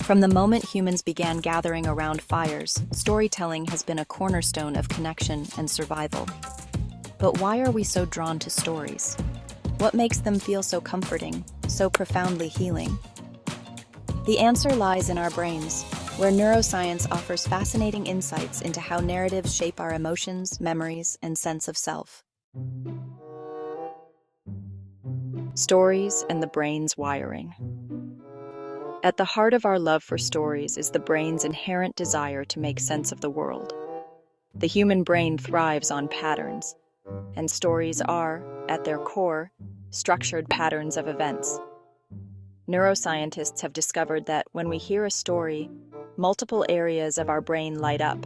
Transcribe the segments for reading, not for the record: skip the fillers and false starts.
From the moment humans began gathering around fires, storytelling has been a cornerstone of connection and survival. But why are we so drawn to stories? What makes them feel so comforting, so profoundly healing? The answer lies in our brains, where neuroscience offers fascinating insights into how narratives shape our emotions, memories, and sense of self. Stories and the brain's wiring. At the heart of our love for stories is the brain's inherent desire to make sense of the world. The human brain thrives on patterns, and stories are, at their core, structured patterns of events. Neuroscientists have discovered that when we hear a story, multiple areas of our brain light up,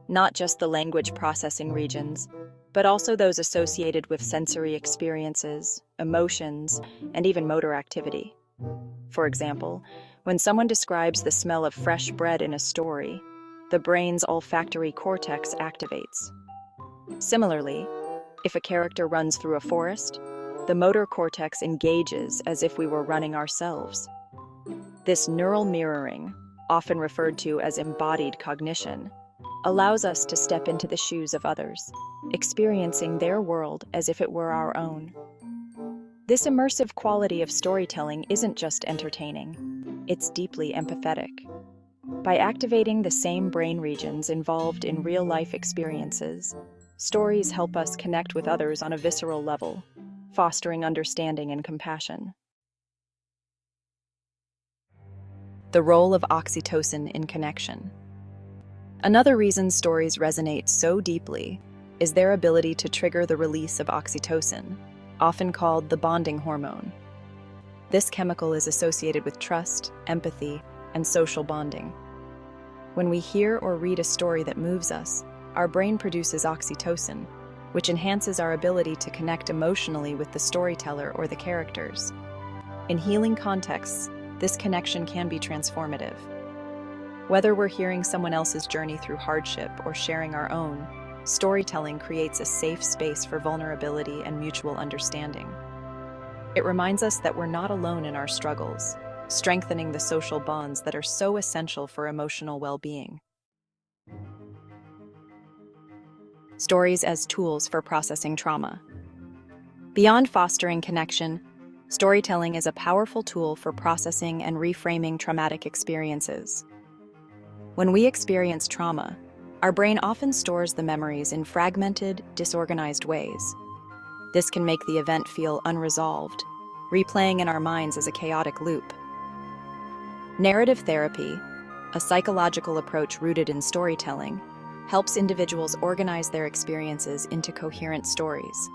not just the language processing regions, but also those associated with sensory experiences, emotions, and even motor activity. For example, when someone describes the smell of fresh bread in a story, the brain's olfactory cortex activates. Similarly, if a character runs through a forest, the motor cortex engages as if we were running ourselves. This neural mirroring, often referred to as embodied cognition, allows us to step into the shoes of others, experiencing their world as if it were our own. This immersive quality of storytelling isn't just entertaining, it's deeply empathetic. By activating the same brain regions involved in real-life experiences, stories help us connect with others on a visceral level, fostering understanding and compassion. The role of oxytocin in connection. Another reason stories resonate so deeply is their ability to trigger the release of oxytocin, often called the bonding hormone. This chemical is associated with trust, empathy, and social bonding. When we hear or read a story that moves us, our brain produces oxytocin, which enhances our ability to connect emotionally with the storyteller or the characters. In healing contexts, this connection can be transformative. Whether we're hearing someone else's journey through hardship or sharing our own, storytelling creates a safe space for vulnerability and mutual understanding. It reminds us that we're not alone in our struggles, strengthening the social bonds that are so essential for emotional well-being. Stories as tools for processing trauma. Beyond fostering connection, storytelling is a powerful tool for processing and reframing traumatic experiences. When we experience trauma, our brain often stores the memories in fragmented, disorganized ways. This can make the event feel unresolved, replaying in our minds as a chaotic loop. Narrative therapy, a psychological approach rooted in storytelling, helps individuals organize their experiences into coherent stories.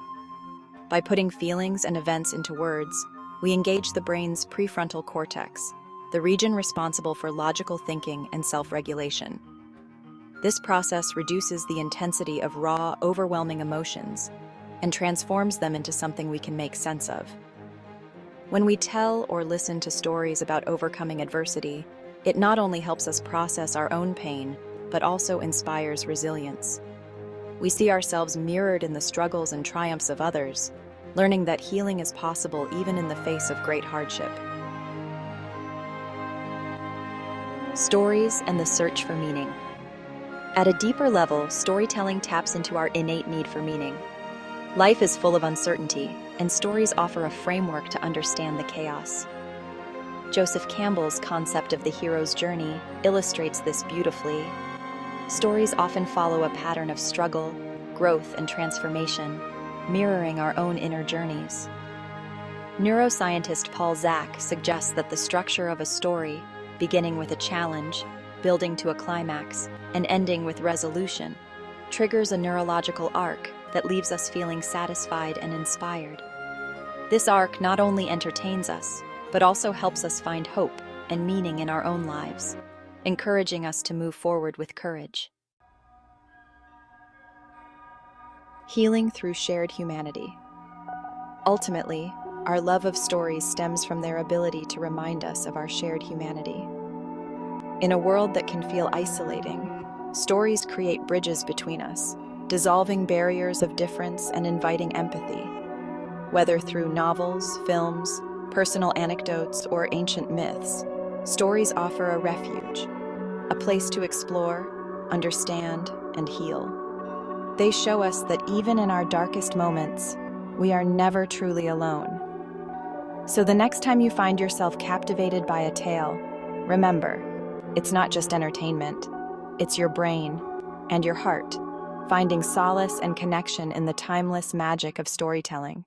By putting feelings and events into words, we engage the brain's prefrontal cortex, the region responsible for logical thinking and self-regulation. This process reduces the intensity of raw, overwhelming emotions and transforms them into something we can make sense of. When we tell or listen to stories about overcoming adversity, it not only helps us process our own pain, but also inspires resilience. We see ourselves mirrored in the struggles and triumphs of others, learning that healing is possible even in the face of great hardship. Stories and the search for meaning. At a deeper level, storytelling taps into our innate need for meaning. Life is full of uncertainty, and stories offer a framework to understand the chaos. Joseph Campbell's concept of the hero's journey illustrates this beautifully. Stories often follow a pattern of struggle, growth, and transformation, mirroring our own inner journeys. Neuroscientist Paul Zak suggests that the structure of a story, beginning with a challenge, building to a climax, and ending with resolution, triggers a neurological arc that leaves us feeling satisfied and inspired. This arc not only entertains us, but also helps us find hope and meaning in our own lives, encouraging us to move forward with courage. Healing through shared humanity. Ultimately, our love of stories stems from their ability to remind us of our shared humanity. In a world that can feel isolating, stories create bridges between us, dissolving barriers of difference and inviting empathy. Whether through novels, films, personal anecdotes, or ancient myths, Stories offer a refuge, a place to explore, understand, and heal. They show us that even in our darkest moments, we are never truly alone. So the next time you find yourself captivated by a tale, remember, it's not just entertainment, it's your brain and your heart, finding solace and connection in the timeless magic of storytelling.